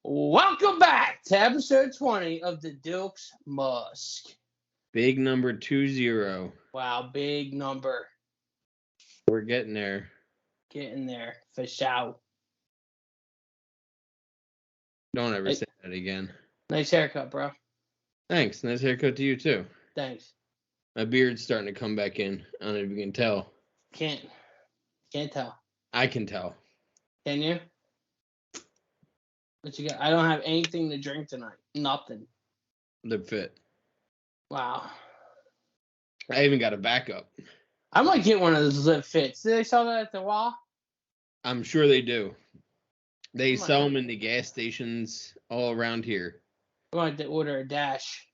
Welcome back to episode 20 of the Dilks Musk. Big number 20. Wow, big number. We're getting there. Getting there, for sure. Don't ever say that again. Nice haircut, bro. Thanks. Nice haircut to you, too. Thanks. My beard's starting to come back in. I don't know if you can tell. Can't tell. I can tell. Can you? What you got? I don't have anything to drink tonight. Nothing. Lip Fit. Wow. I even got a backup. I might get one of those Lip Fits. Did they sell that at the Wall? I'm sure they do. They sell them in the gas stations all around here. I want to order a dash.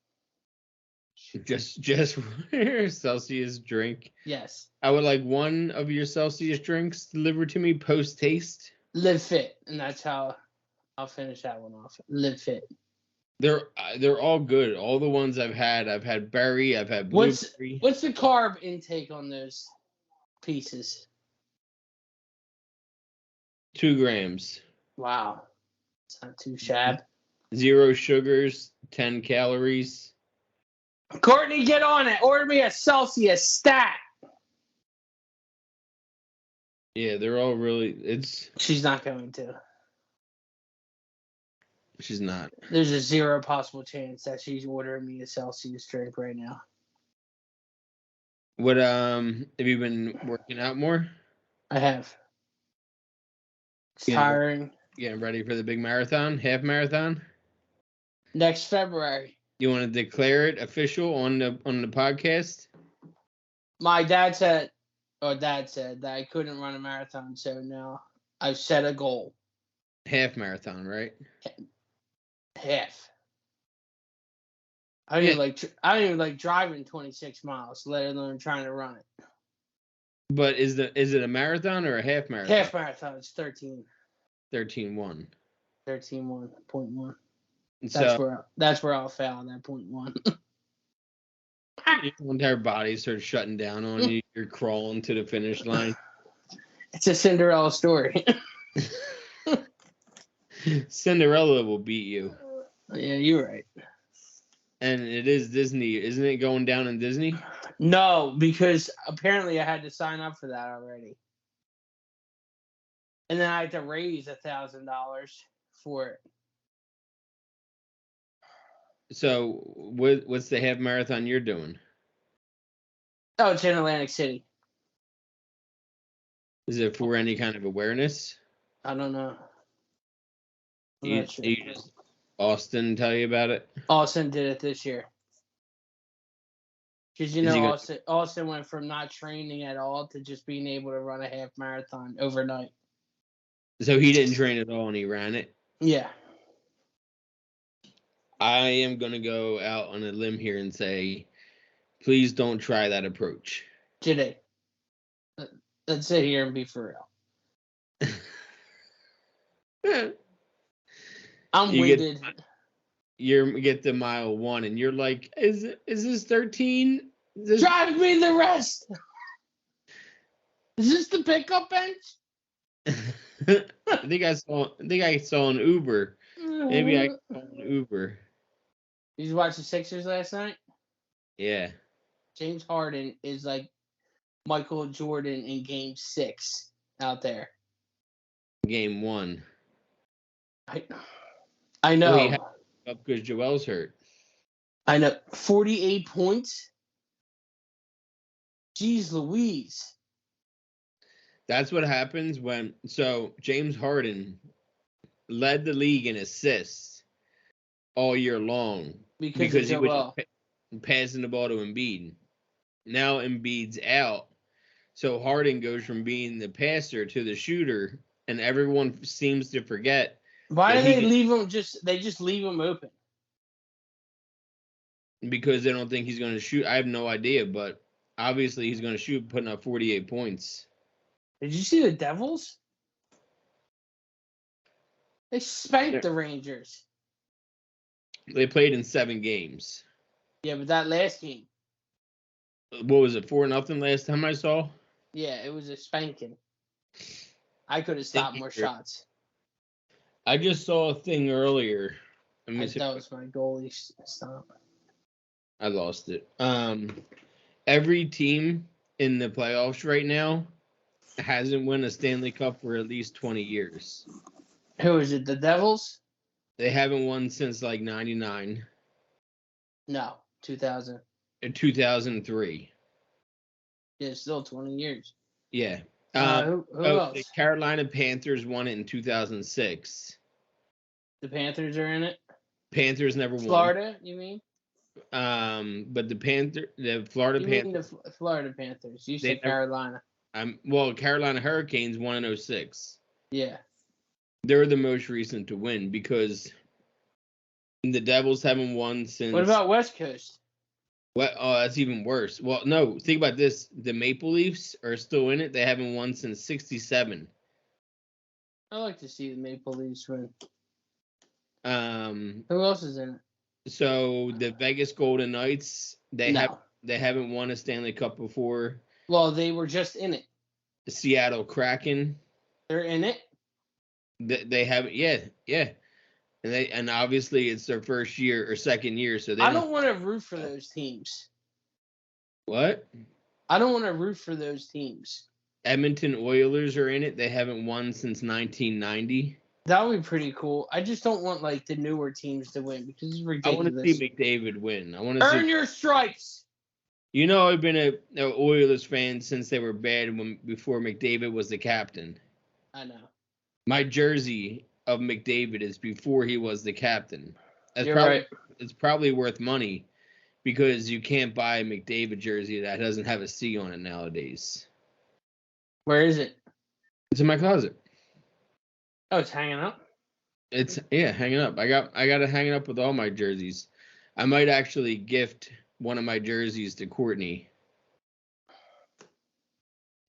Just Celsius drink. Yes. I would like one of your Celsius drinks delivered to me post-taste. Live Fit, and that's how I'll finish that one off. Live Fit. They're all good. All the ones I've had berry, I've had blueberry. What's the carb intake on those pieces? 2 grams. Wow. It's not too shabby. 0 sugars, 10 calories. Courtney, get on it. Order me a Celsius stat. Yeah, they're all really. She's not going to. She's not. There's a 0 possible chance that she's ordering me a Celsius drink right now. What have you been working out more? I have. It's tiring. Getting ready for the big marathon, half marathon? Next February. You want to declare it official on the podcast? My dad said that I couldn't run a marathon, so now I've set a goal. Half marathon, right? Half. I don't even like driving 26 miles, let alone trying to run it. But is it a marathon or a half marathon? Half marathon. It's 13. 13.1. 13.1. So that's where I'll fail on that 0.1. Your entire body starts shutting down on you. You're crawling to the finish line. It's a Cinderella story. Cinderella will beat you. Yeah, you're right. And it is Disney. Isn't it going down in Disney? No, because apparently I had to sign up for that already. And then I had to raise $1,000 for it. So what's the half marathon you're doing? Oh, it's in Atlantic City. Is it for any kind of awareness? I don't know. You just Austin tell you about it? Austin did it this year. Because Austin went from not training at all to just being able to run a half marathon overnight. So he didn't train at all and he ran it? Yeah. I am going to go out on a limb here and say, please don't try that approach. Today. Let's sit here and be for real. I'm winded. You get to mile 1 and you're like, is this 13? Drive me the rest. Is this the pickup bench? I think I saw an Uber. Maybe I saw an Uber. Did you watch the Sixers last night? Yeah. James Harden is like Michael Jordan in Game 6 out there. Game 1. I know. Well, he had up because Joel's hurt. I know. 48 points. Jeez Louise. That's what happens when. So James Harden led the league in assists all year long because he was passing the ball to Embiid. Now Embiid's out, so Harden goes from being the passer to the shooter, and everyone seems to forget. Why do they leave him? They just leave him open. Because they don't think he's going to shoot. I have no idea, but obviously he's going to shoot, putting up 48 points. Did you see the Devils? They spanked the Rangers. They played in 7 games. Yeah, but that last game. What was it, 4-0 last time I saw? Yeah, it was a spanking. I could have stopped more shots. I just saw a thing earlier. That was my goalie stop. I lost it. Every team in the playoffs right now hasn't won a Stanley Cup for at least 20 years. Who is it? The Devils? They haven't won since like 99. No, 2000. 2003. Yeah, still 20 years. Yeah. Who else? The Carolina Panthers won it in 2006. The Panthers are in it? Panthers never won. Florida, you mean? But the Florida Panthers. You mean the Florida Panthers. You said Carolina. Well, Carolina Hurricanes won in 06. Yeah. They're the most recent to win because the Devils haven't won since. What about West Coast? What? Oh, that's even worse. Well, no, think about this. The Maple Leafs are still in it. They haven't won since 67. I like to see the Maple Leafs win. Who else is in it? So the Vegas Golden Knights, they haven't won a Stanley Cup before. Well, they were just in it. The Seattle Kraken. They're in it? They haven't, yeah. And obviously it's their first year or second year, so I don't want to root for those teams. What? I don't want to root for those teams. Edmonton Oilers are in it. They haven't won since 1990. That would be pretty cool. I just don't want like the newer teams to win because it's ridiculous. I want to see McDavid win. I want to earn your stripes. You know, I've been a Oilers fan since they were bad before McDavid was the captain. I know. My jersey of McDavid is before he was the captain. You're right. It's probably worth money because you can't buy a McDavid jersey that doesn't have a C on it nowadays. Where is it? It's in my closet. Oh, it's hanging up? It's hanging up. I got it hanging up with all my jerseys. I might actually gift one of my jerseys to Courtney.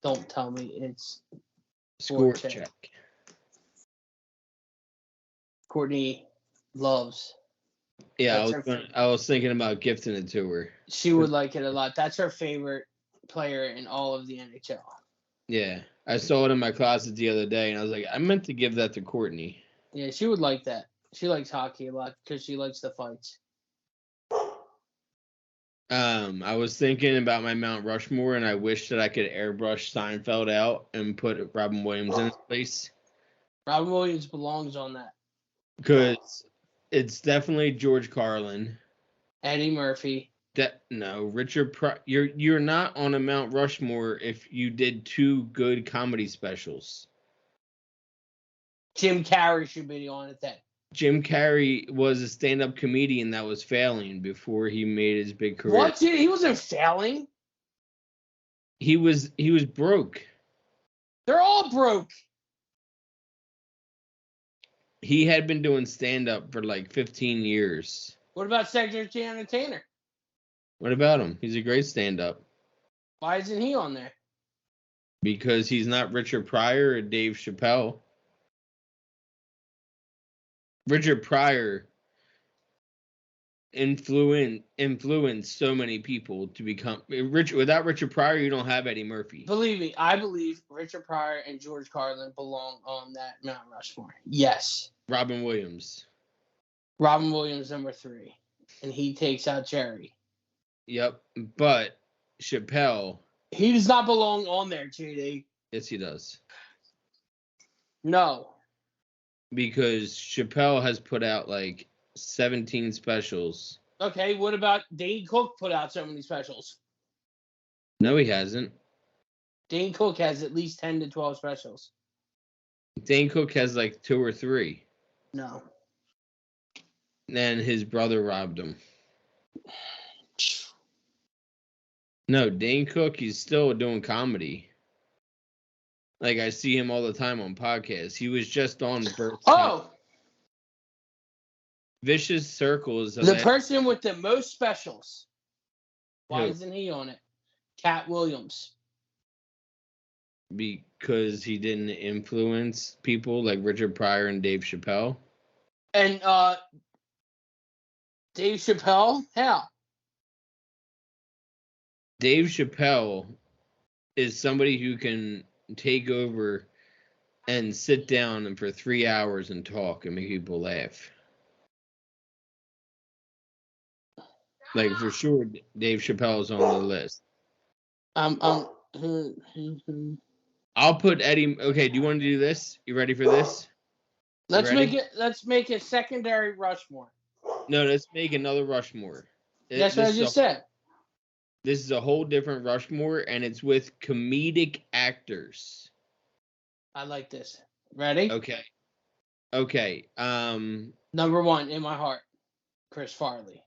Don't tell me it's score check. Courtney loves. Yeah, I was thinking about gifting it to her. She would like it a lot. That's her favorite player in all of the NHL. Yeah. I saw it in my closet the other day, and I was like, I meant to give that to Courtney. Yeah, she would like that. She likes hockey a lot because she likes the fights. I was thinking about my Mount Rushmore, and I wish that I could airbrush Seinfeld out and put Robin Williams in his place. Robin Williams belongs on that. Because it's definitely George Carlin. Eddie Murphy. Richard Pryor. You're not on a Mount Rushmore if you did 2 good comedy specials. Jim Carrey should be on it then. Jim Carrey was a stand-up comedian that was failing before he made his big career. What? He wasn't failing. He was broke. They're all broke. He had been doing stand-up for like 15 years. What about Cedric the Entertainer? What about him? He's a great stand-up. Why isn't he on there? Because he's not Richard Pryor or Dave Chappelle. Richard Pryor influenced so many people to become rich. Without Richard Pryor, you don't have Eddie Murphy. Believe me, I believe Richard Pryor and George Carlin belong on that Mount Rushmore. Yes. Robin Williams, number 3, and he takes out Jerry. Yep, but Chappelle. He does not belong on there, JD. Yes, he does. No. Because Chappelle has put out like 17 specials. Okay, what about Dane Cook put out so many specials? No, he hasn't. Dane Cook has at least 10 to 12 specials. Dane Cook has like 2 or 3. No. And his brother robbed him. No, Dane Cook, he's still doing comedy. Like, I see him all the time on podcasts. He was just on Birth. Oh! Vicious Circles. The person with the most specials. Why isn't he on it? Cat Williams. Because he didn't influence people like Richard Pryor and Dave Chappelle. And Dave Chappelle? How? Dave Chappelle is somebody who can take over and sit down and for 3 hours and talk and make people laugh. Like, for sure, Dave Chappelle's on the list. I'll put Eddie. Okay, do you want to do this? You ready for this? Let's make it secondary Rushmore. No, let's make another Rushmore. That's what I just said. This is a whole different Rushmore, and it's with comedic actors. I like this. Ready? Okay. Number 1 in my heart, Chris Farley.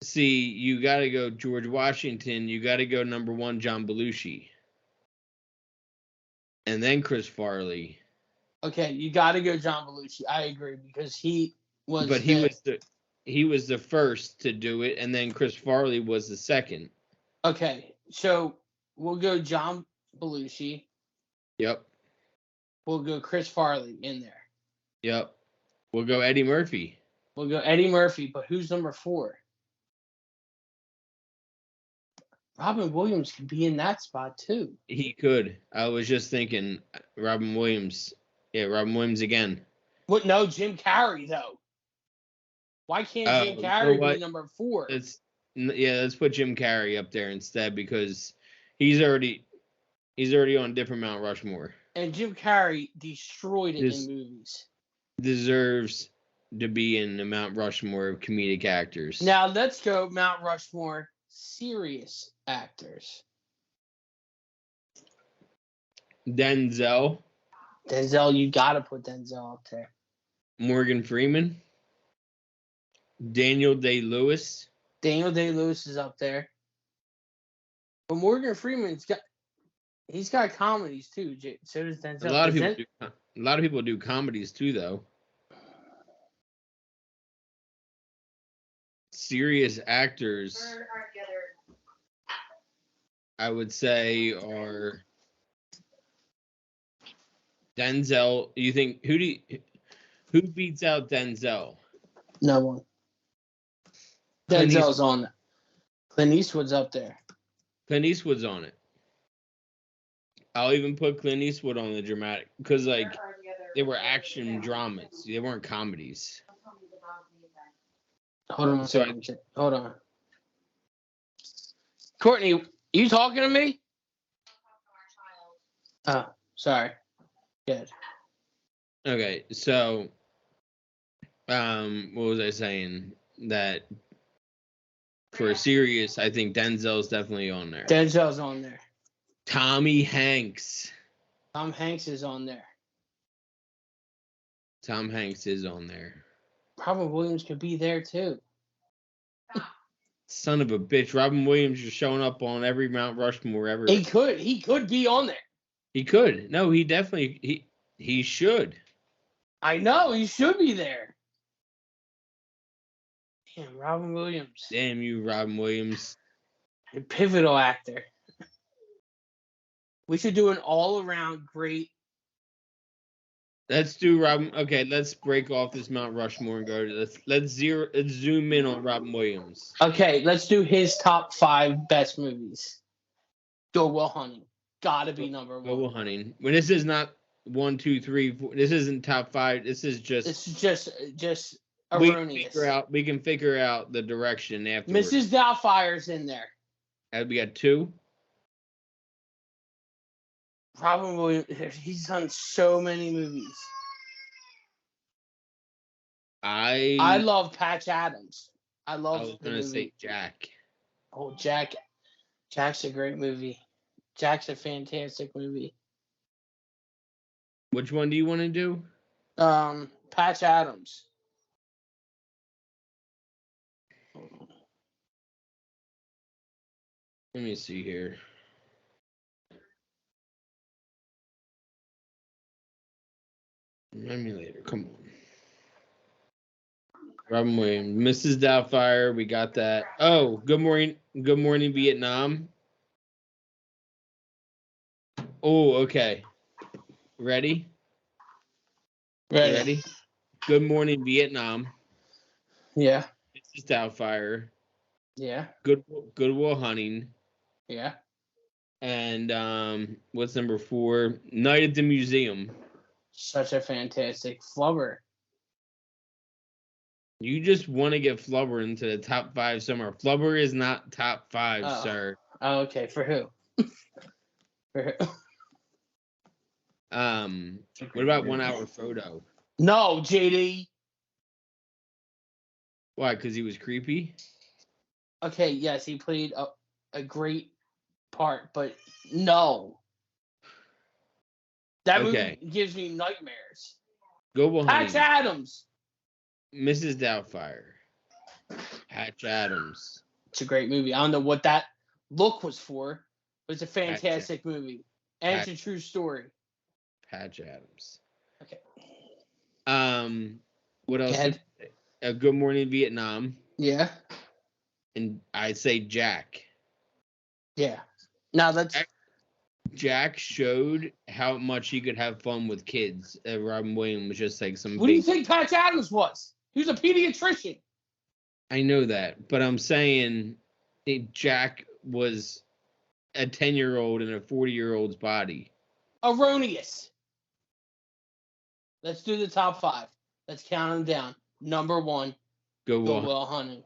See, you got to go George Washington. You got to go number 1, John Belushi. And then Chris Farley. Okay, you got to go John Belushi. I agree because he was. But he was the first to do it, and then Chris Farley was the second. Okay, so we'll go John Belushi. Yep. We'll go Chris Farley in there. Yep. We'll go Eddie Murphy. We'll go Eddie Murphy, but who's number 4? Robin Williams could be in that spot too. He could. I was just thinking Robin Williams. Yeah, Robin Williams again. What? No, Jim Carrey though. Why can't Jim Carrey be number 4? Let's put Jim Carrey up there instead because he's already on different Mount Rushmore. And Jim Carrey destroyed it in movies. Deserves to be in the Mount Rushmore of comedic actors. Now let's go Mount Rushmore serious actors. Denzel, you gotta put Denzel up there. Morgan Freeman. Daniel Day-Lewis. Daniel Day-Lewis is up there. But Morgan Freeman's got comedies too. So does Denzel. A lot of people do comedies too, though. Serious actors, I would say, are Denzel. You think who beats out Denzel? No one. Denzel's on it. Clint Eastwood's up there. Clint Eastwood's on it. I'll even put Clint Eastwood on the dramatic because they were action dramas. They weren't comedies. Hold on a second. Hold on. Courtney, you talking to me? Oh, sorry. Good. Okay, so what was I saying? That for a serious, I think Denzel's definitely on there. Denzel's on there. Tommy Hanks. Tom Hanks is on there. Tom Hanks is on there. Robin Williams could be there too. Son of a bitch. Robin Williams is showing up on every Mount Rushmore ever. He could be on there. He could. No, he definitely he should. I know, he should be there. Damn, Robin Williams. Damn you, Robin Williams. A pivotal actor. We should do an all-around great. Let's do Robin. Okay, let's break off this Mount Rushmore and go to let's zoom in on Robin Williams. Okay, let's do his top 5 best movies. Go Will Hunting. Gotta be number 1. Go Will Hunting. When this is not 1, 2, 3, 4. This isn't top 5. This is just. It's just erroneous. We can figure out the direction afterwards. Mrs. Doubtfire's in there. We got 2. Robin Williams, he's done so many movies. I love Patch Adams. I was going to say Jack. Oh, Jack. Jack's a great movie. Jack's a fantastic movie. Which one do you want to do? Patch Adams. Let me see here. Remind me later. Come on. Robin Williams. Mrs. Doubtfire. We got that. Oh, Good Morning Vietnam. Oh, okay. Ready? Ready? Good Morning Vietnam. Yeah. Mrs. Doubtfire. Yeah. Good Will Hunting. Yeah. And what's number 4? Night at the Museum. Such a fantastic flubber. You just want to get Flubber into the top 5 somewhere. Flubber is not top 5, sir. Oh, okay. For who? For who? What about 1 Hour Photo? No, JD. Why? Because he was creepy? Okay, yes, he played a great part, but no. That movie gives me nightmares. Go Patch Adams. Mrs. Doubtfire. Patch Adams. It's a great movie. I don't know what that look was for, but it's a fantastic movie. And it's a true story. Patch Adams. Okay. What else? Good Morning Vietnam. Yeah. And I'd say Jack. Yeah. Now that's... Jack showed how much he could have fun with kids. Robin Williams was just like some... What do you think Patch Adams was? He was a pediatrician. I know that, but I'm saying Jack was a 10-year-old in a 40-year-old's body. Erroneous. Let's do the top 5. Let's count them down. Number 1, Go Will Hunting.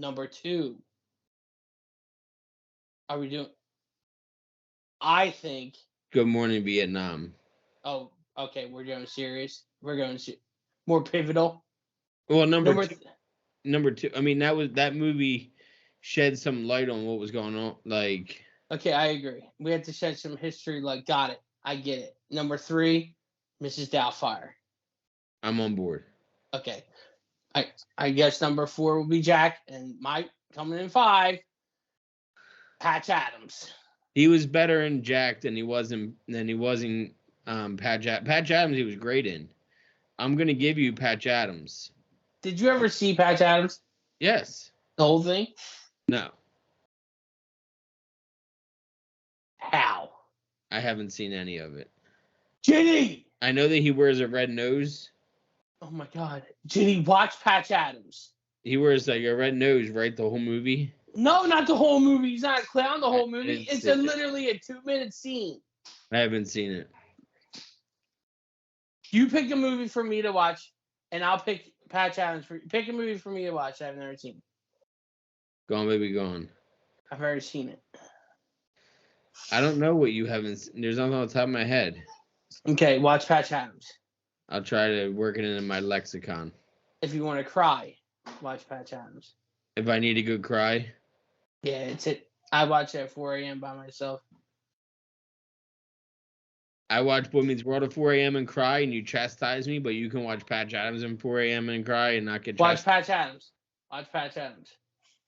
Number 2, are we doing... I think... Good Morning Vietnam. Oh, okay, we're going serious. We're going more pivotal. Well, number two. I mean, that movie shed some light on what was going on. Like, okay, I agree. We have to shed some history. Like, got it. I get it. Number 3, Mrs. Doubtfire. I'm on board. Okay, I guess number 4 will be Jack, and Mike coming in 5. Patch Adams. He was better in Jack than he was in Patch Adams. He was great in. I'm gonna give you Patch Adams. Did you ever see Patch Adams? Yes. The whole thing? No. How? I haven't seen any of it. Ginny! I know that he wears a red nose. Oh my God. Ginny, watch Patch Adams. He wears like a red nose, right? The whole movie? No, not the whole movie. He's not a clown the whole movie. It's literally a 2-minute scene. I haven't seen it. You pick a movie for me to watch, and I'll pick Patch Adams. Pick a movie for me to watch I've never seen. Go on, baby, go on. I've already seen it. I don't know what you haven't seen. There's nothing on the top of my head. Okay, watch Patch Adams. I'll try to work it into my lexicon. If you want to cry, watch Patch Adams. If I need a good cry? Yeah, it's it. I watch it at 4 a.m. by myself. I watch Boy Meets World at 4 a.m. and cry, and you chastise me, but you can watch Patch Adams at 4 a.m. and cry and not get chastised. Watch Patch Adams. Watch Patch Adams.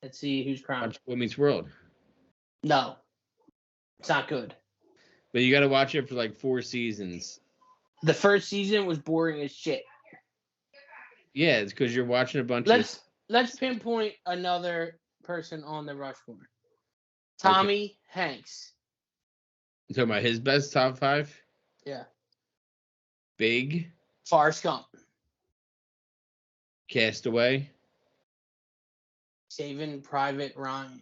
Let's see who's crying. Watch Boy Meets World. No. It's not good. But you got to watch it for like 4 seasons. The first season was boring as shit. Yeah, it's because you're watching a bunch of... Let's pinpoint another person on the Rushmore. Tommy Hanks. You talking about his best top 5? Yeah. Big. Forrest Gump. Castaway. Saving Private Ryan.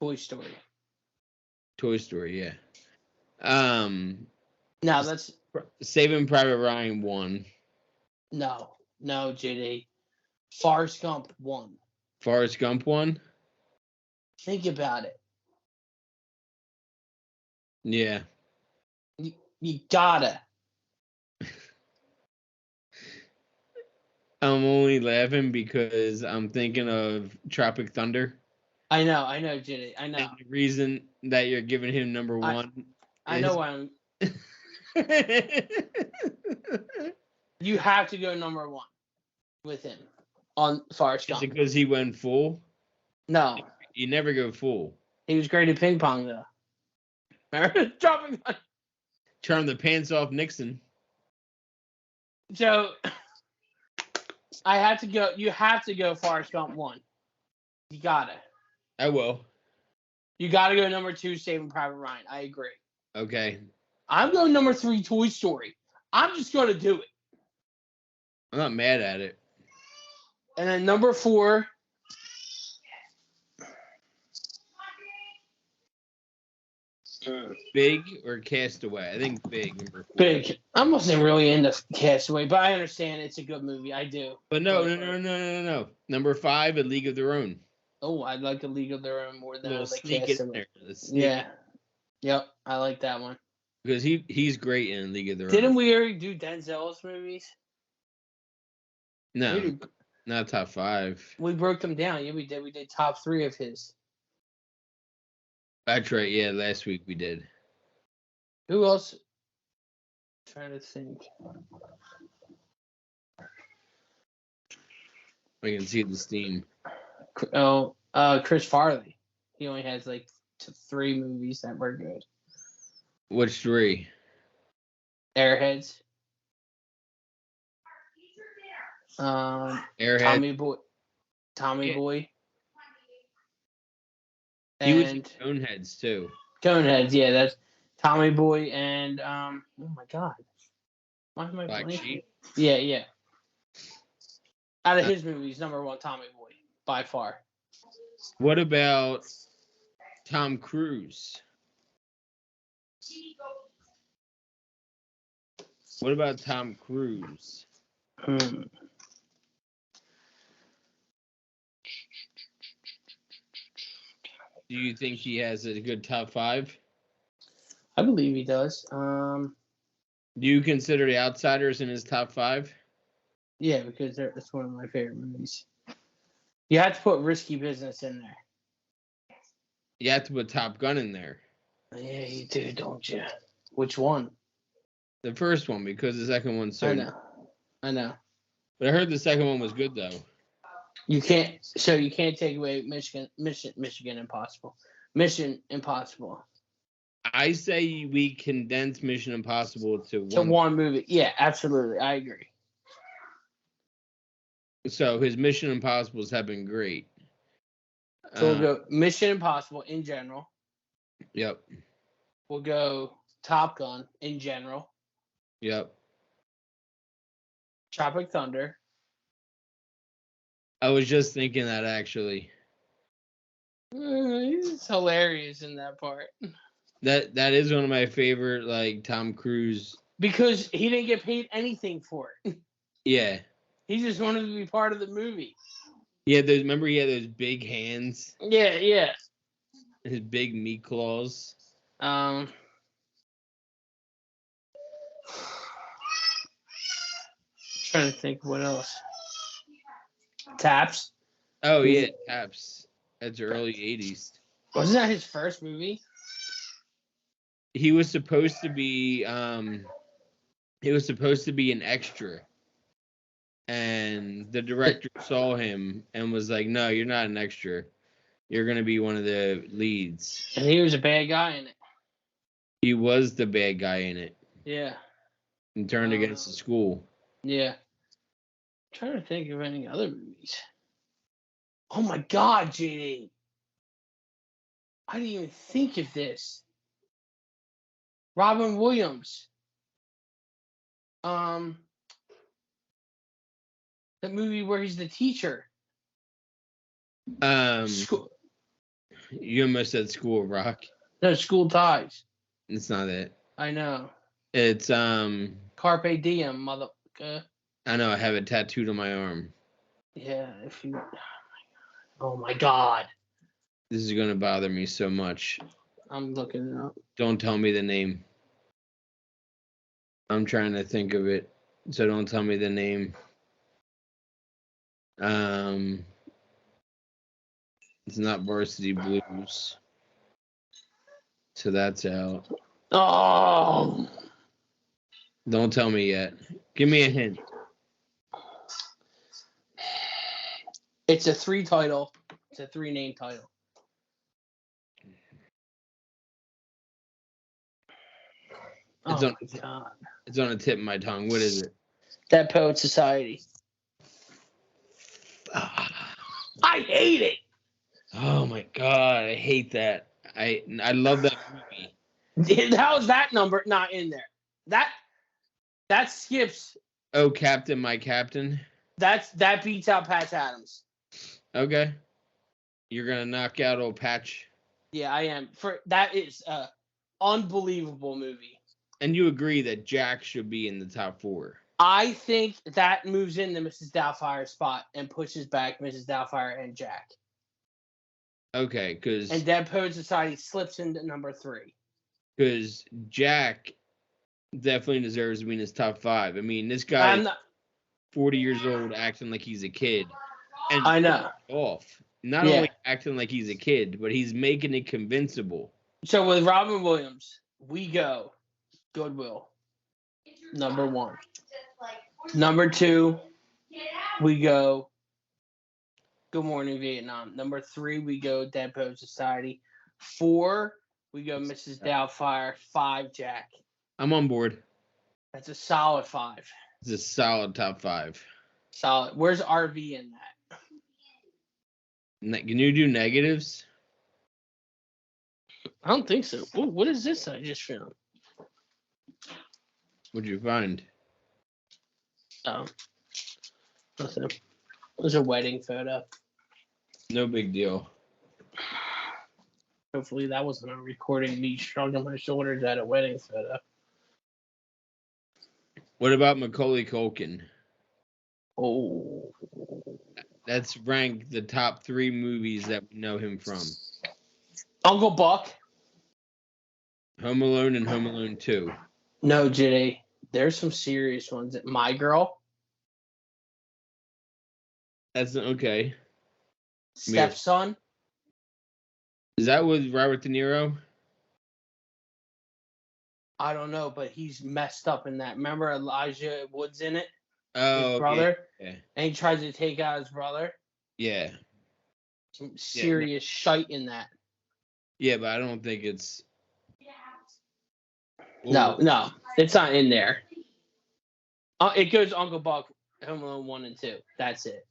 Toy Story. Toy Story, yeah. No, that's... Saving Private Ryan 1. No, JD. Forrest Gump 1. Forrest Gump 1? Think about it. Yeah. You gotta. I'm only laughing because I'm thinking of Tropic Thunder. I know, JD. I know. And the reason that you're giving him number 1 I know why I'm... You have to go number 1 with him on Forrest Gump. Is it because he went full? No. You never go full. He was great at ping pong, though. Remember? Dropping on. Turn the pants off Nixon. So, I have to go. You have to go Forrest Gump 1. You gotta. I will. You gotta go number 2, Saving Private Ryan. I agree. Okay. I'm going number 3, Toy Story. I'm just gonna do it. I'm not mad at it. And then number 4. Big or Castaway? I think Big, number 4. Big. I wasn't really into Castaway, but I understand it's a good movie. I do. But no. Number 5, A League of Their Own. Oh, I like A League of Their Own more than I like Castaway. Yeah. Yep, I like that one. Because he's great in A League of Their Own. Didn't we already do Denzel's movies? No, not top 5. We broke them down. Yeah, we did. We did top 3 of his. That's right. Yeah, last week we did. Who else? I'm trying to think. I can see the steam. Oh, Chris Farley. He only has like 3 movies that were good. Which 3? Airheads. Airhead. Tommy Boy. He was in Coneheads too. Coneheads, yeah, that's Tommy Boy and oh my god. Why am I Black blanking? Sheep? Yeah. Out of his movies, number 1, Tommy Boy, by far. What about Tom Cruise? What about Tom Cruise? Do you think he has a good top 5? I believe he does. Do you consider The Outsiders in his top 5? Yeah, because that's one of my favorite movies. You have to put Risky Business in there. You have to put Top Gun in there. Yeah, you do, don't you? Which one? The first one, because the second one's so... I know. But I heard the second one was good, though. You can't take away Mission Impossible. Mission Impossible. I say we condense Mission Impossible to one movie. Yeah, absolutely. I agree. So his Mission Impossibles have been great. So we'll go Mission Impossible in general. Yep. We'll go Top Gun in general. Yep. Tropic Thunder. I was just thinking that, actually. He's hilarious in that part. That is one of my favorite, like, Tom Cruise. Because he didn't get paid anything for it. Yeah. He just wanted to be part of the movie. Yeah, remember he had those big hands? Yeah. His big meat claws. Trying to think what else. Taps. Oh yeah, Taps. That's early 80s. Wasn't that his first movie? He was supposed to be an extra. And the director saw him and was like, "No, you're not an extra. You're going to be one of the leads." And he was a bad guy in it. He was the bad guy in it. Yeah. And turned against the school. Yeah. I'm trying to think of any other movies. Oh my God, JD. I didn't even think of this. Robin Williams. The movie where he's the teacher. You almost said School of Rock. No, School Ties. It's not it. I know. It's Carpe Diem, mother. I know. I have it tattooed on my arm. Yeah. Oh my God. This is gonna bother me so much. I'm looking it up. Don't tell me the name. I'm trying to think of it, so don't tell me the name. It's not Varsity Blues. So that's out. Oh. Don't tell me yet. Give me a hint. It's a 3 title. It's a 3-name title. It's oh on, my God. It's on the tip of my tongue. What is it? Dead Poet Society. I hate it. Oh my God, I hate that. I love that movie. How is that number not in there? That skips. Oh, Captain, My Captain. That beats out Patch Adams. Okay. You're gonna knock out old Patch. Yeah, I am. That is unbelievable movie. And you agree that Jack should be in the top 4? I think that moves into Mrs. Doubtfire's spot and pushes back Mrs. Doubtfire and Jack. Okay, because... And Dead Poet Society slips into number 3. Because Jack definitely deserves to be in his top 5. I mean, this guy is 40 years old acting like he's a kid. And I know. Not only acting like he's a kid, but he's making it convincible. So with Robin Williams, we go Goodwill. Number 1. Number 2, we go Good Morning Vietnam. Number 3, we go Dead Poet Society. 4, we go Mrs. Doubtfire. 5, Jack. I'm on board. That's a solid 5. It's a solid top 5. Solid. Where's RV in that? Can you do negatives? I don't think so. Ooh, what is this I just found? What'd you find? Oh. Nothing. It was a wedding photo. No big deal. Hopefully that wasn't a recording me shrugging my shoulders at a wedding photo. What about Macaulay Culkin? Oh. That's ranked the top 3 movies that we know him from. Uncle Buck. Home Alone and Home Alone 2. No, Jitty. There's some serious ones. My Girl. That's okay. Stepson. Is that with Robert De Niro? I don't know, but he's messed up in that. Remember Elijah Wood's in it? Oh, his brother? Yeah. And he tries to take out his brother? Yeah. Some serious shite in that. Yeah, but I don't think it's... No, it's not in there. It goes Uncle Buck, Home Alone 1 and 2. That's it.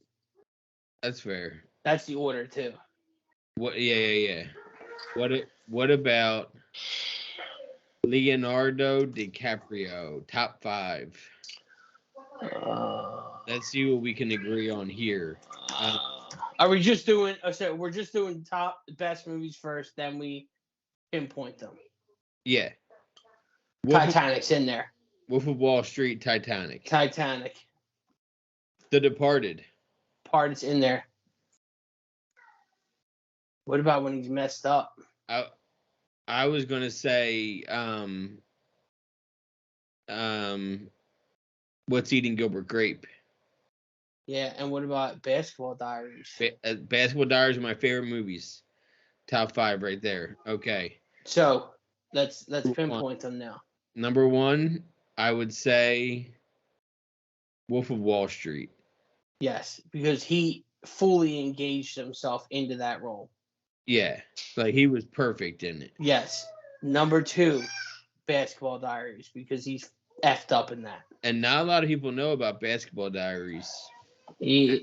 That's fair. That's the order too. What? Yeah. What about Leonardo DiCaprio? Top 5. Let's see what we can agree on here. Are we just doing? So we're just doing top best movies first, then we pinpoint them. Yeah. Titanic's in there. Wolf of Wall Street, Titanic. The Departed. Departed's in there. What about when he's messed up? I was gonna say What's Eating Gilbert Grape. Yeah, and what about Basketball Diaries? Basketball Diaries are my favorite movies. Top 5 right there. Okay. So let's pinpoint them now. Number 1, I would say Wolf of Wall Street. Yes, because he fully engaged himself into that role. Yeah, like he was perfect in it. Yes. Number 2, Basketball Diaries, because he's effed up in that. And not a lot of people know about Basketball Diaries. We're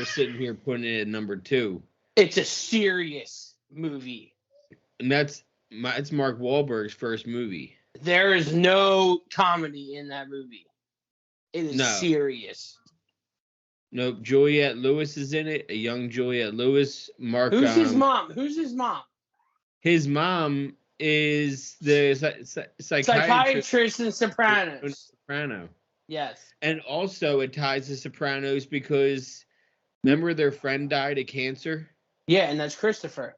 sitting here putting it at number 2. It's a serious movie. And it's Mark Wahlberg's first movie. There is no comedy in that movie. It is serious. Nope, Juliette Lewis is in it. A young Juliette Lewis. Who's his mom? Who's his mom? His mom is the psychiatrist in Sopranos. Yes. And also it ties to Sopranos because remember their friend died of cancer? Yeah, and that's Christopher.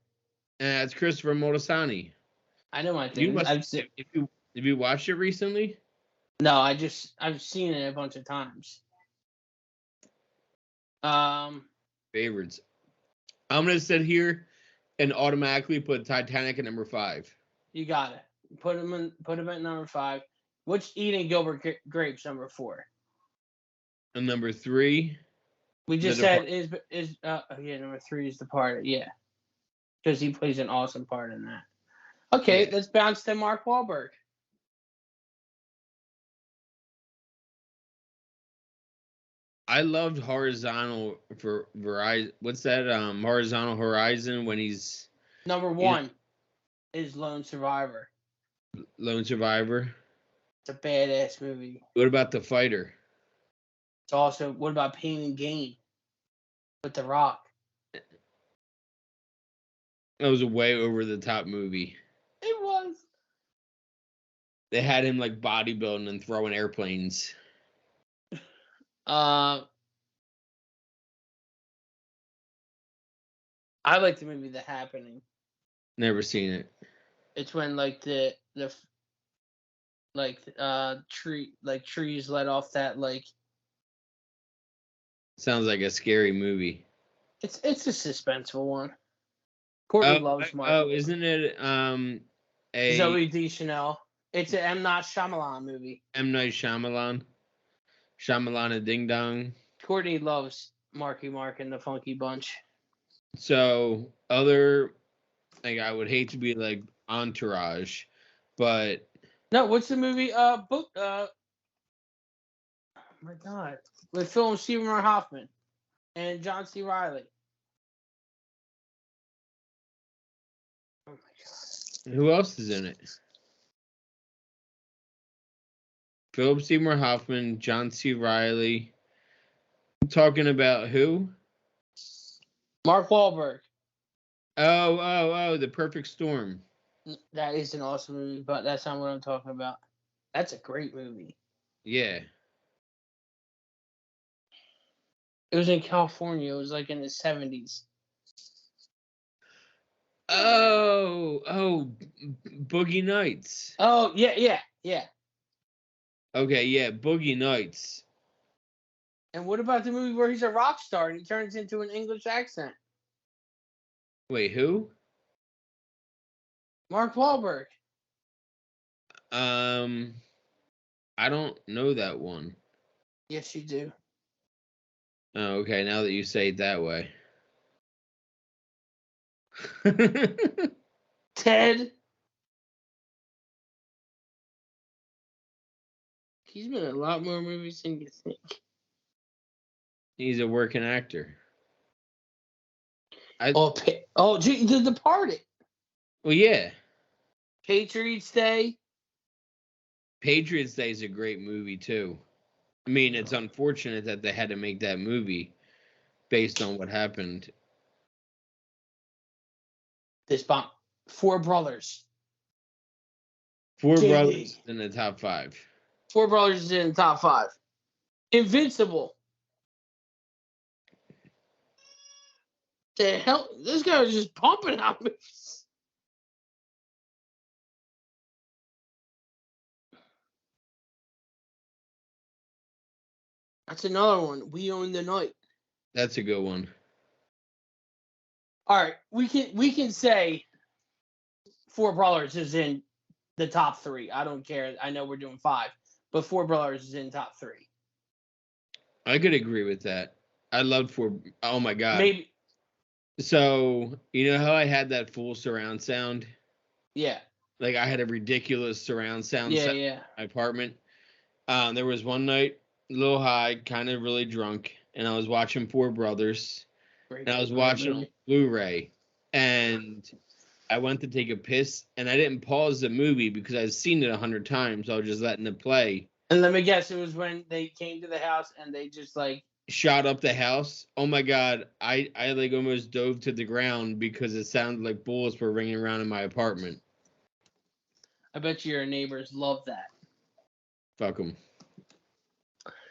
And that's Christopher Moltisanti. I know my thing. Have you watched it recently? No, I've seen it a bunch of times. Favorites. I'm gonna sit here and automatically put Titanic at number 5. You got it. Put him at number 5. What's Eating Gilbert Grape's number 4? And number 3. We just said number 3 is Departed. Yeah, because he plays an awesome part in that. Okay, let's bounce to Mark Wahlberg. I loved Horizontal for Verizon. What's that? Horizontal Horizon when he's number 1 is Lone Survivor. Lone Survivor. It's a badass movie. What about The Fighter? It's also what about Pain and Gain with The Rock? That was a way over the top movie. It was. They had him like bodybuilding and throwing airplanes. I like the movie The Happening. Never seen it. It's when like the trees let off that like. Sounds like a scary movie. It's a suspenseful one. Courtney loves Mark. Oh, isn't it a Zoe Deschanel? It's an M. Night Shyamalan movie. M. Night Shyamalan. Shyamalan a Ding Dong. Courtney loves Marky Mark and the Funky Bunch. So other, like, I would hate to be like Entourage, but no. What's the movie? Oh my God, with Phil and Seymour Hoffman and John C. Reilly. Oh my God. Who else is in it? Philip Seymour Hoffman, John C. Reilly. Talking about who? Mark Wahlberg. Oh, The Perfect Storm. That is an awesome movie, but that's not what I'm talking about. That's a great movie. Yeah. It was in California. It was like in the 70s. Oh, Boogie Nights. Oh, yeah. Okay, yeah, Boogie Nights. And what about the movie where he's a rock star and he turns into an English accent? Wait, who? Mark Wahlberg. I don't know that one. Yes, you do. Oh, okay, now that you say it that way. Ted. He's been in a lot more movies than you think. He's a working actor. Gee, The Departed. Well, yeah. Patriots Day. Patriots Day is a great movie, too. I mean, it's unfortunate that they had to make that movie based on what happened. This bomb. Four Brothers. Four Brothers in the top 5. Four Brothers is in the top 5. Invincible. The hell? This guy was just pumping out movies. That's another one. We Own the Night. That's a good one. All right, we can say Four Brothers is in the top 3. I don't care. I know we're doing 5, but Four Brothers is in top 3. I could agree with that. I loved oh my God. Maybe. So, you know how I had that full surround sound? Yeah. Like, I had a ridiculous surround sound in my apartment. There was one night, a little high, kind of really drunk, and I was watching Four Brothers. And I was watching Blu-ray, and I went to take a piss, and I didn't pause the movie because I'd seen it 100 times. So I was just letting it play. And let me guess, it was when they came to the house and they just like shot up the house. Oh my God, I like almost dove to the ground because it sounded like bullets were ringing around in my apartment. I bet your neighbors love that. Fuck them.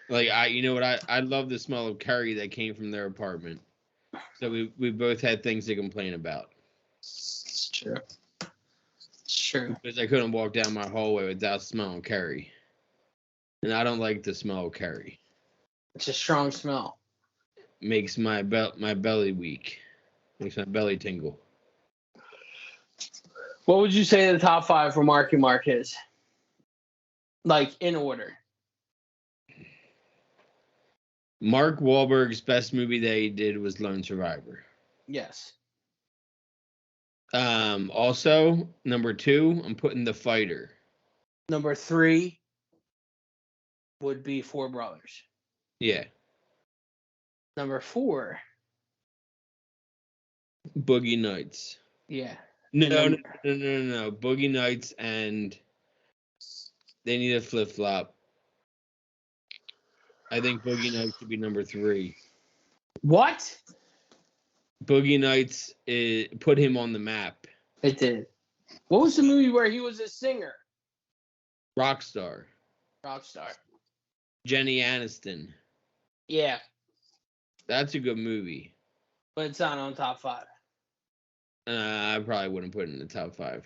Like you know what? I love the smell of curry that came from their apartment. So we both had things to complain about. It's true. It's true. Because I couldn't walk down my hallway without smelling curry. And I don't like the smell of curry. It's a strong smell. Makes my belly weak. Makes my belly tingle. What would you say the top 5 for Marky Mark is? Like, in order. Mark Wahlberg's best movie that he did was Lone Survivor. Yes. Also, number 2, I'm putting The Fighter. Number 3 would be Four Brothers. Yeah. Number 4. Boogie Nights. Yeah. No. Boogie Nights and they need a flip-flop. I think Boogie Nights should be number 3. What? Boogie Nights put him on the map. It did. What was the movie where he was a singer? Rockstar. Rockstar. Jenny Aniston. Yeah. That's a good movie. But it's not on top 5. I probably wouldn't put it in the top 5.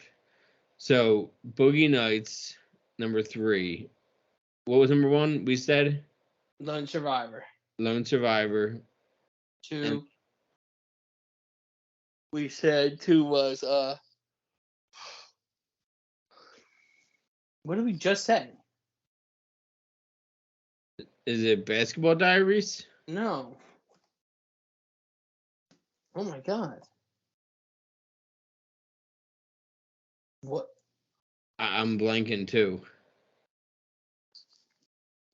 So, Boogie Nights, number 3. What was number 1? We said? Lone Survivor. Lone Survivor. 2. And we said 2 was what did we just say? Is it Basketball Diaries? No. Oh my god. What? I'm blanking too.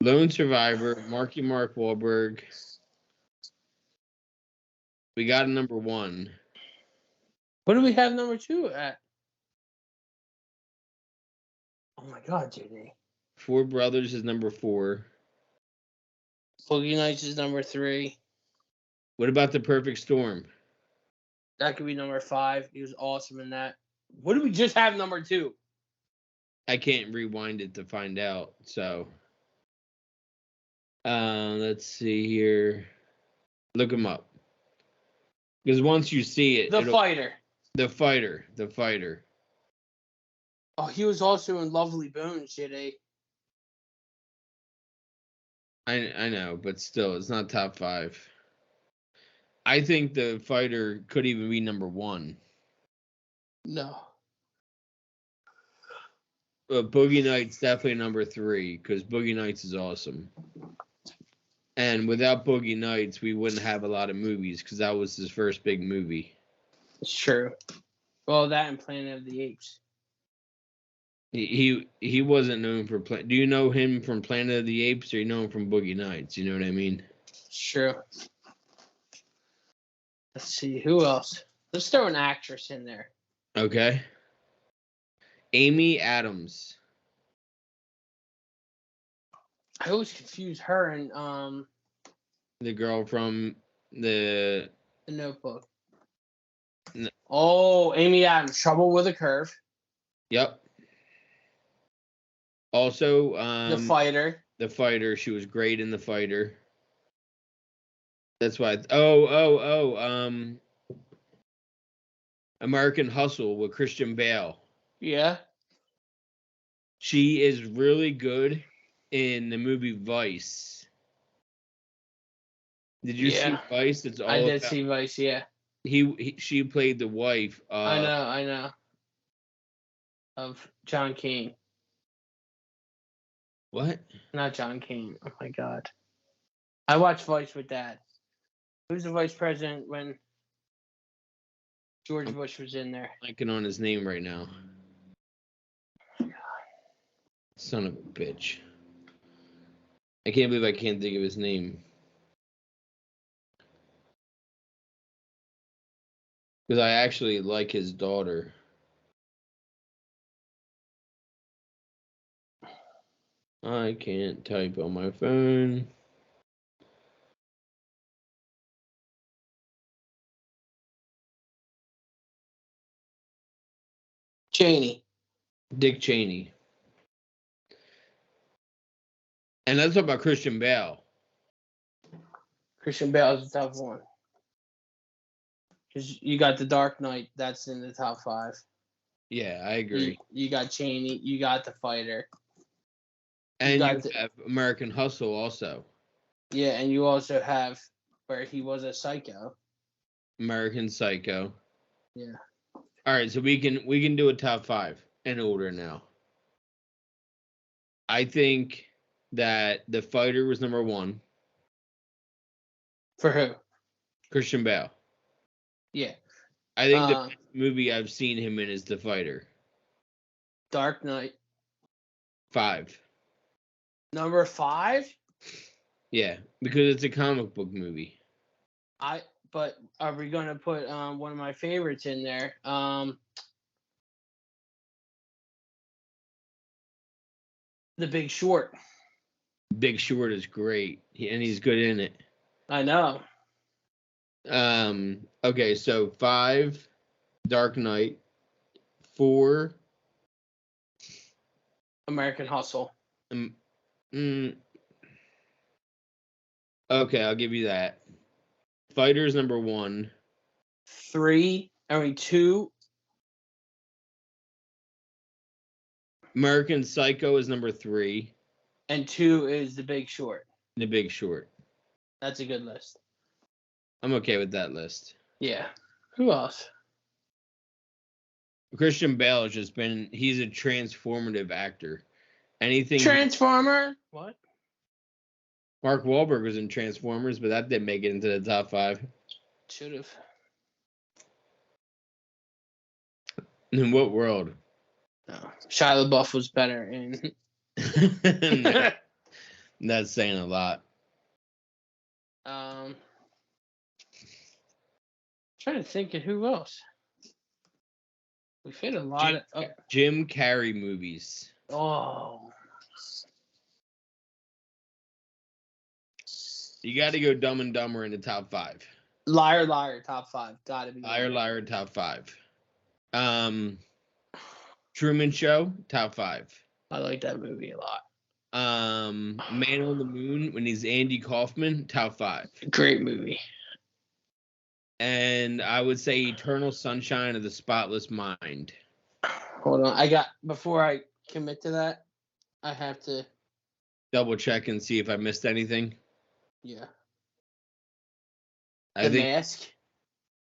Lone Survivor, Marky Mark Wahlberg. We got a number 1. What do we have number 2 at? Oh my god, JD. Four Brothers is number 4. Boogie Nights is number 3. What about The Perfect Storm? That could be number 5. He was awesome in that. What did we just have number 2? I can't rewind it to find out. So, let's see here. Look him up. Because once you see it, The Fighter. The Fighter. Oh, he was also in Lovely Bones, JD. I know, but still, it's not top 5. I think The Fighter could even be number 1. No. But Boogie Nights definitely number 3 because Boogie Nights is awesome. And without Boogie Nights, we wouldn't have a lot of movies because that was his first big movie. It's true. Well, that and Planet of the Apes. He wasn't known for Do you know him from Planet of the Apes or you know him from Boogie Nights? You know what I mean? It's true. Let's see who else. Let's throw an actress in there. Okay. Amy Adams. I always confuse her and The girl from the Notebook. No. Oh, Amy Adams, Trouble with a Curve. Yep. Also, The Fighter. The Fighter. She was great in The Fighter. That's why. American Hustle with Christian Bale. Yeah. She is really good in the movie Vice. Did you see Vice? It's all I did see Vice. Yeah. She played the wife. I know. Of John King. What? Not John King. Oh my god. I watched Vice with Dad. Who's the vice president when George Bush was in there? Blanking on his name right now. Son of a bitch. I can't believe I can't think of his name. Because I actually like his daughter. I can't type on my phone. Cheney. Dick Cheney. And let's talk about Christian Bale. Christian Bale is a tough one. Because you got The Dark Knight, that's in the top 5. Yeah, I agree. You got Cheney, you got The Fighter. And you have American Hustle also. Yeah, and you also have where he was a psycho. American Psycho. Yeah. All right, so we can do a top 5 in order now. I think that The Fighter was number 1. For who? Christian Bale. Yeah. I think the best movie I've seen him in is The Fighter. Dark Knight. 5. Number 5? Yeah, because it's a comic book movie. But are we going to put one of my favorites in there? The Big Short. Big Short is great, and he's good in it. I know. Okay, so 5, Dark Knight. 4, American Hustle. Okay, I'll give you that. Fighter's number 1. 2. American Psycho is number 3. And 2 is The Big Short. The Big Short. That's a good list. I'm okay with that list. Yeah. Who else? Christian Bale has just been, he's a transformative actor. Anything. Transformer? What? Mark Wahlberg was in Transformers, but that didn't make it into the top 5. Should have. In what world? No. Shia LaBeouf was better in. No, that's saying a lot. Trying to think of who else. We fit a lot of Jim Carrey movies. Oh. You got to go Dumb and Dumber in the top 5. Liar, Liar, top 5. Gotta be. Liar, Liar, top 5. Truman Show, top 5. I like that movie a lot. Man on the Moon, when he's Andy Kaufman, top 5. Great movie. And I would say Eternal Sunshine of the Spotless Mind. Hold on. Before I commit to that, I have to double check and see if I missed anything. Yeah. The Mask?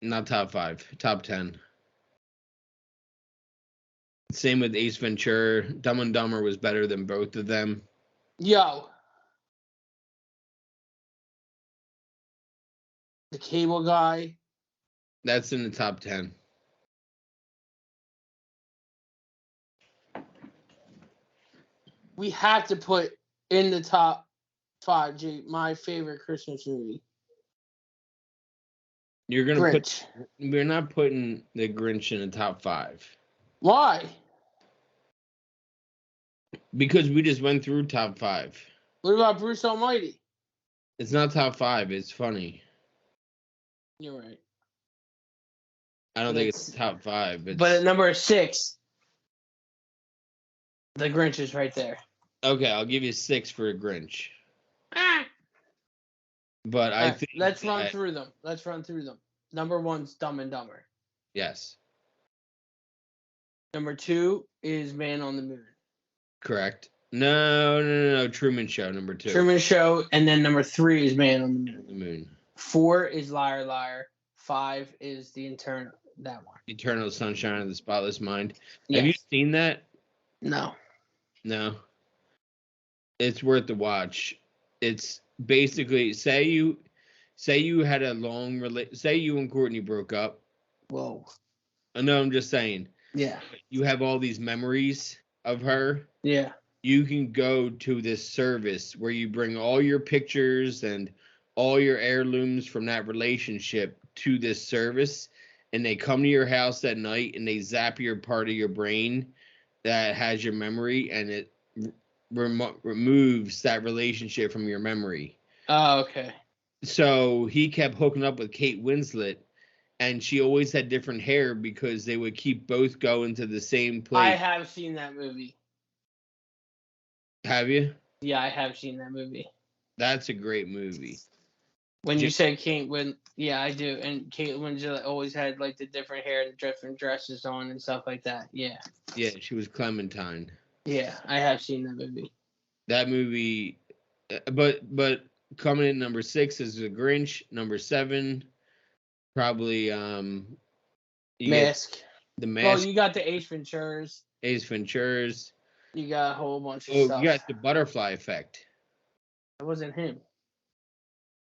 Not top 5. Top 10. Same with Ace Ventura. Dumb and Dumber was better than both of them. Yo. The Cable Guy. That's in the top 10. We have to put in the top 5, G, my favorite Christmas movie. You're gonna Grinch. We're not putting the Grinch in the top 5. Why? Because we just went through top 5. What about Bruce Almighty? It's not top 5. It's funny. You're right. I don't think it's top 5. But at number 6, the Grinch is right there. Okay, I'll give you 6 for a Grinch. Ah. But I think let's run through them. Number 1's Dumb and Dumber. Yes. Number 2 is Man on the Moon. Correct. No. Truman Show, number 2. Truman Show, and then number 3 is Man on the Moon. 4 is Liar Liar. 5 is that one. Eternal Sunshine of the Spotless Mind. Yes. Have you seen that? No. It's worth the watch. It's basically say you had a long say you and Courtney broke up. Whoa. No, I'm just saying. Yeah. You have all these memories of her. Yeah. You can go to this service where you bring all your pictures and all your heirlooms from that relationship to this service, and they come to your house at night and they zap your part of your brain that has your memory, and it removes that relationship from your memory. Oh, okay. So he kept hooking up with Kate Winslet, and she always had different hair because they would keep both going to the same place. I have seen that movie. Have you? Yeah, I have seen that movie. That's a great movie. When you say Kate Winslet, yeah, I do. And Kate Winslet always had like the different hair and different dresses on and stuff like that. Yeah. Yeah, she was Clementine. Yeah, I have seen that movie. That movie, but coming in number 6 is The Grinch. Number 7, probably Mask. The Mask. Well, you got the Ace Venturas. You got a whole bunch of stuff. You got The Butterfly Effect. It wasn't him.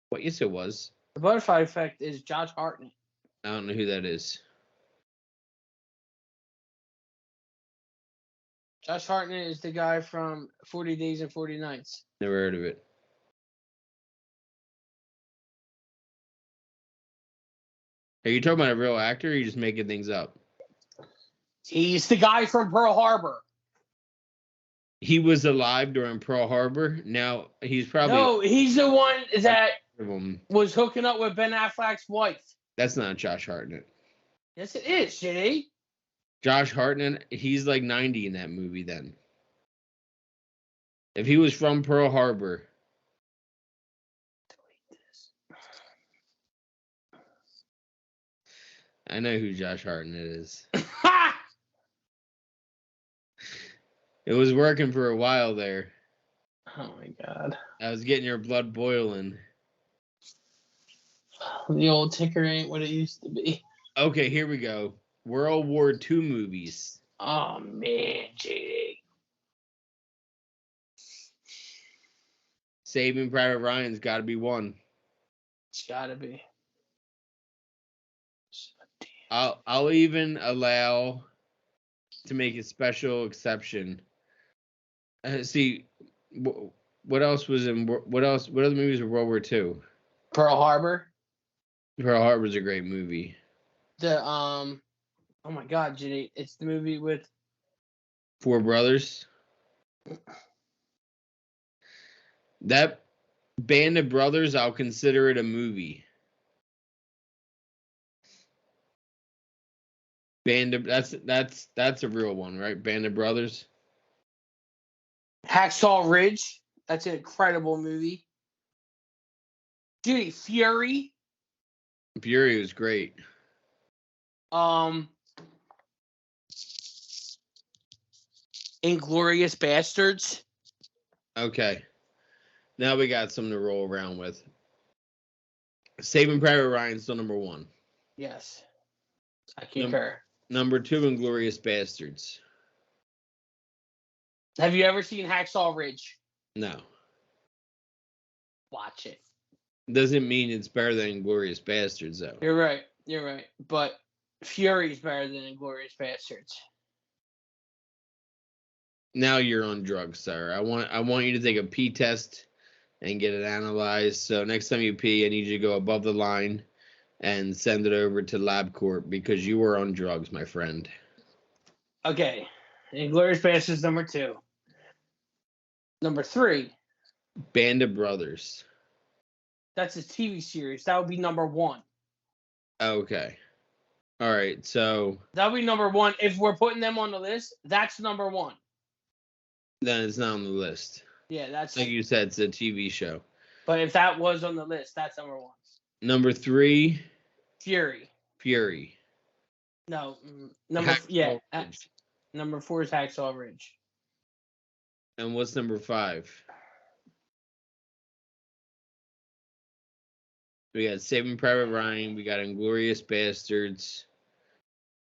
What? Yes, it was. The Butterfly Effect is Josh Hartnett. I don't know who that is. Josh Hartnett is the guy from 40 Days and 40 Nights. Never heard of it. Are you talking about a real actor, or are you just making things up? He's the guy from Pearl Harbor. He was alive during Pearl Harbor. Now he's probably... No, he's the one that was hooking up with Ben Affleck's wife. That's not Josh Hartnett. Yes, it is, Jay. Josh Hartnett, he's like 90 in that movie then. If he was from Pearl Harbor. Delete this. I know who Josh Hartnett is. It was working for a while there. Oh my God. I was getting your blood boiling. The old ticker ain't what it used to be. Okay, here we go. World War II movies. Oh man, JD. Saving Private Ryan's got to be one. It's gotta be. I'll even allow to make a special exception. See, what else was in what else? What other movies were World War II? Pearl Harbor. Pearl Harbor's a great movie. Oh my God, JD. It's the movie with Four Brothers. That Band of Brothers, I'll consider it a movie. That's a real one, right? Band of Brothers. Hacksaw Ridge. That's an incredible movie. Dude, Fury. Fury was great. Inglourious Bastards. Okay. Now we got something to roll around with. Saving Private Ryan's still number one. Yes. I concur. Number two, Inglourious Bastards. Have you ever seen Hacksaw Ridge? No. Watch it. Doesn't mean it's better than Inglourious Bastards, though. You're right. But Fury's better than Inglourious Bastards. Now you're on drugs, sir. I want you to take a pee test and get it analyzed. So next time you pee, I need you to go above the line and send it over to LabCorp because you were on drugs, my friend. Okay. Inglourious Bastards number 2. Number 3. Band of Brothers. That's a TV series. That would be number 1. Okay. All right. So that would be number 1. If we're putting them on the list, that's number 1. Then it's not on the list. Yeah, that's like you said, it's a TV show. But if that was on the list, that's number 1. Number 3. Fury. Hacksaw No, number 4 is Hacksaw Ridge. And what's number 5? We got Saving Private Ryan. We got Inglourious Bastards.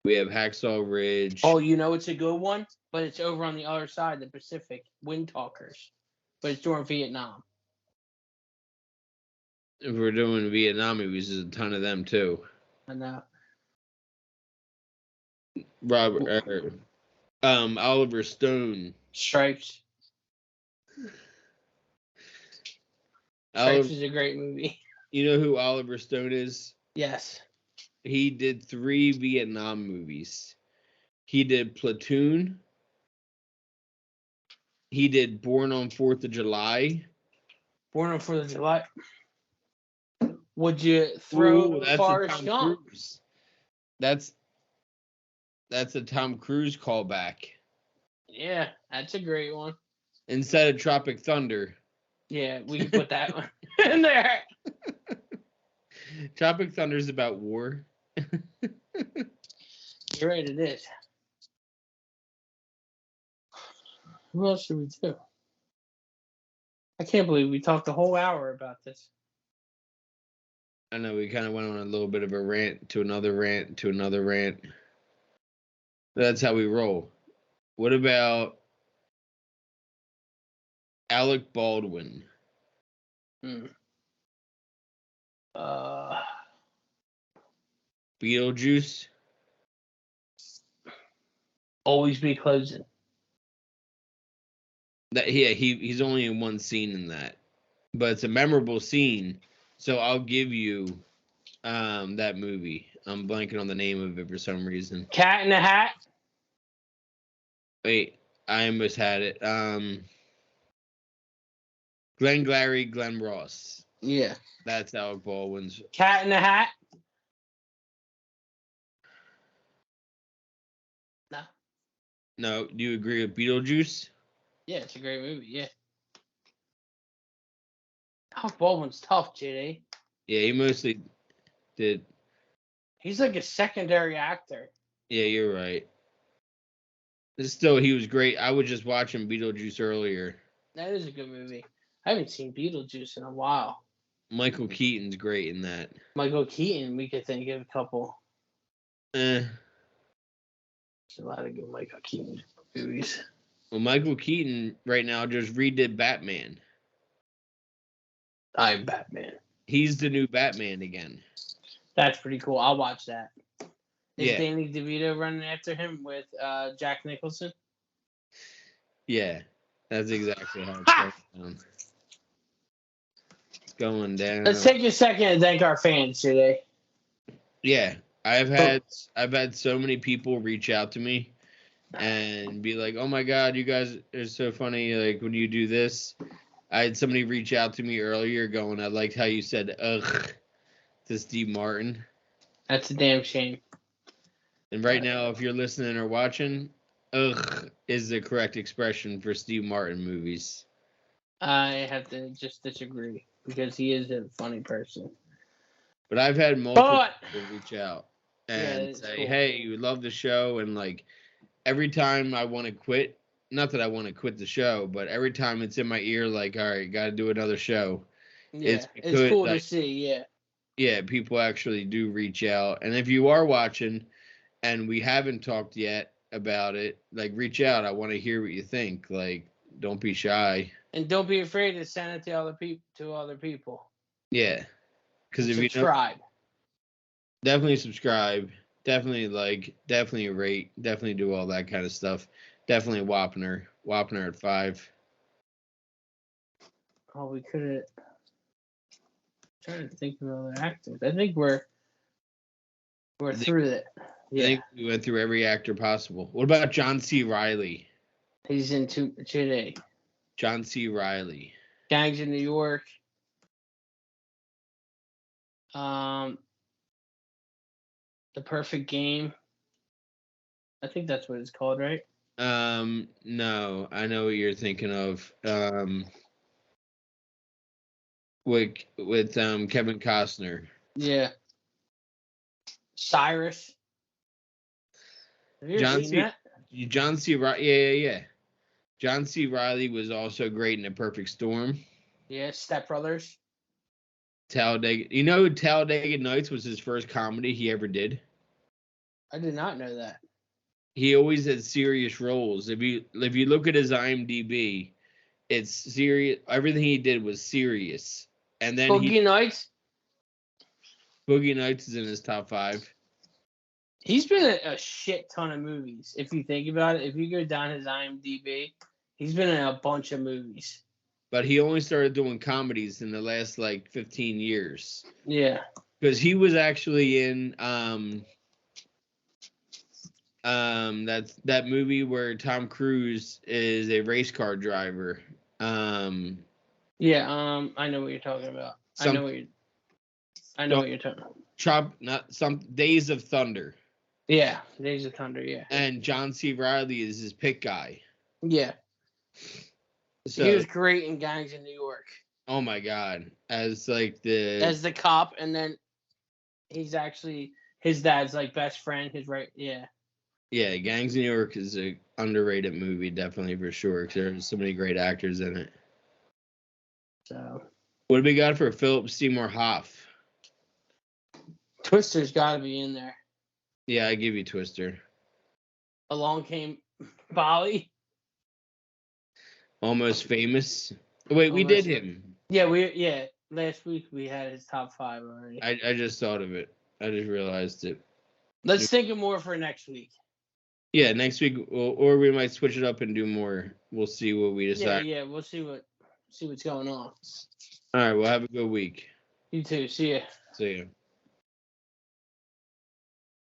We have Hacksaw Ridge. Oh, you know it's a good one, but it's over on the other side of the Pacific. Wind Talkers. But it's during Vietnam. If we're doing Vietnam movies, there's a ton of them too. I know. Oliver Stone. Stripes. Stripes is a great movie. You know who Oliver Stone is? Yes. He did 3 Vietnam movies. He did Platoon. He did Born on 4th of July. Born on 4th of July. Would you throw Forrest Gump? That's a Tom Cruise callback. Yeah, that's a great one. Instead of Tropic Thunder. Yeah, we can put that one in there. Tropic Thunder is about war. You're right, it is. Who else should we do? I can't believe we talked a whole hour about this. I know we kind of went on a little bit of a rant to another rant to another rant. That's how we roll. What about Alec Baldwin? Beetlejuice? Always Be Closing. He's only in one scene in that. But it's a memorable scene. So I'll give you that movie. I'm blanking on the name of it for some reason. Cat in the Hat? Wait, I almost had it. Glengarry Glen Ross. Yeah. That's Alec Baldwin's. Cat in the Hat? No. No, do you agree with Beetlejuice? Yeah, it's a great movie, yeah. Alec Baldwin's tough, JD. Yeah, he mostly did. He's like a secondary actor. Yeah, you're right. Still, he was great. I was just watching Beetlejuice earlier. That is a good movie. I haven't seen Beetlejuice in a while. Michael Keaton's great in that. Michael Keaton, we could think of a couple. There's a lot of good Michael Keaton movies. Well, Michael Keaton right now just redid Batman. I'm Batman. He's the new Batman again. That's pretty cool. I'll watch that. Is Yeah. Danny DeVito running after him with Jack Nicholson? Yeah, that's exactly how it's going down. It's going down. Let's take a second and thank our fans today. Yeah, I've had so many people reach out to me and be like, "Oh my God, you guys are so funny! Like when you do this." I had somebody reach out to me earlier, going, "I liked how you said ugh to Steve Martin." That's a damn shame. And right now, if you're listening or watching, ugh is the correct expression for Steve Martin movies. I have to just disagree because he is a funny person. But I've had multiple people reach out and say, cool. "Hey, we love the show," and like every time I want to quit, not that I want to quit the show, but every time it's in my ear, like, all right, got to do another show. Yeah, it's cool to see. Yeah. Yeah, people actually do reach out, and if you are watching. And we haven't talked yet about it. Like, reach out. I want to hear what you think. Like, don't be shy. And don't be afraid to send it to other people. Yeah, because if subscribe. Definitely subscribe. Definitely like. Definitely rate. Definitely do all that kind of stuff. Definitely Wapner. Wapner at 5. Oh, we could have. Trying to think of other actors. I think we're through it. Yeah. I think we went through every actor possible. What about John C. Reilly? He's in today. John C. Reilly. Gangs in New York. The Perfect Game. I think that's what it's called, right? No, I know what you're thinking of. With Kevin Costner. Yeah. Cyrus. Have you ever seen that? John C. Reilly, yeah. John C. Reilly was also great in A Perfect Storm. Yeah, Step Brothers. Talladega. You know, Talladega Nights was his first comedy he ever did. I did not know that. He always had serious roles. If you look at his IMDb, it's serious. Everything he did was serious. And then Boogie Nights. Boogie Nights is in his top 5. He's been in a shit ton of movies. If you think about it, if you go down his IMDb, he's been in a bunch of movies. But he only started doing comedies in the last like 15 years. Yeah. Because he was actually in that movie where Tom Cruise is a race car driver. I know what you're talking about. I know what you're talking about. Days of Thunder. Yeah, Days of Thunder, yeah. And John C. Reilly is his pit guy. Yeah. So, he was great in Gangs in New York. Oh my God. As the cop, and then he's actually his dad's like best friend, yeah. Yeah, Gangs in New York is an underrated movie, definitely for sure, because there's so many great actors in it. So what do we got for Philip Seymour Hoffman? Twister's gotta be in there. Yeah, I give you Twister. Along Came Polly. Almost Famous. Wait, we did him. Yeah, last week we had his top 5 already. I just thought of it. I just realized it. Let's think of more for next week. Yeah, next week, or we might switch it up and do more. We'll see what we decide. Yeah, we'll see what's going on. All right, well, have a good week. You too. See ya. See ya.